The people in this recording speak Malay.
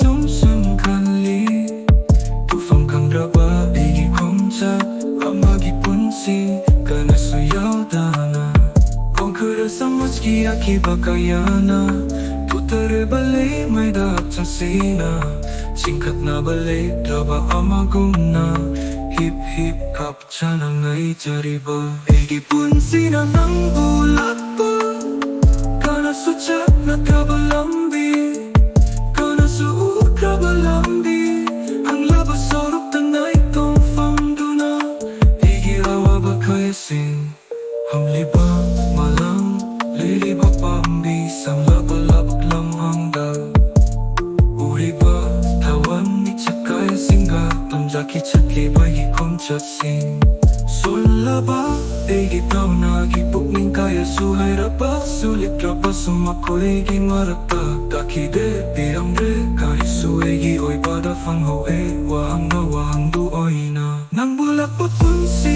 sum sum kanli tufang kang raba igi komja amagi punsi kana suyaw dana kong kerasa meski akibakayana putare balay may dahap sang sina singkat na balay raba amaguna hip hip kapcha na ngay jariba igi punsi na ng bulat pa kana sujak na kabalambi kana suot kabalambi ang labas sorok tanay tong famduna igi awa ba kaya sing hamliba malang liliba pambi sang labalabak lang hanggang uri ba tawan ni chakaya singa tamjaki chatli bagi kom chatsing sulaba igi tau nagi pukning kaya suhay rapa sulit rapa sumako igi marata daki de pirang de kaya suegi oy pada fang hoe wahang na wahang du oina nang bulak pot punsi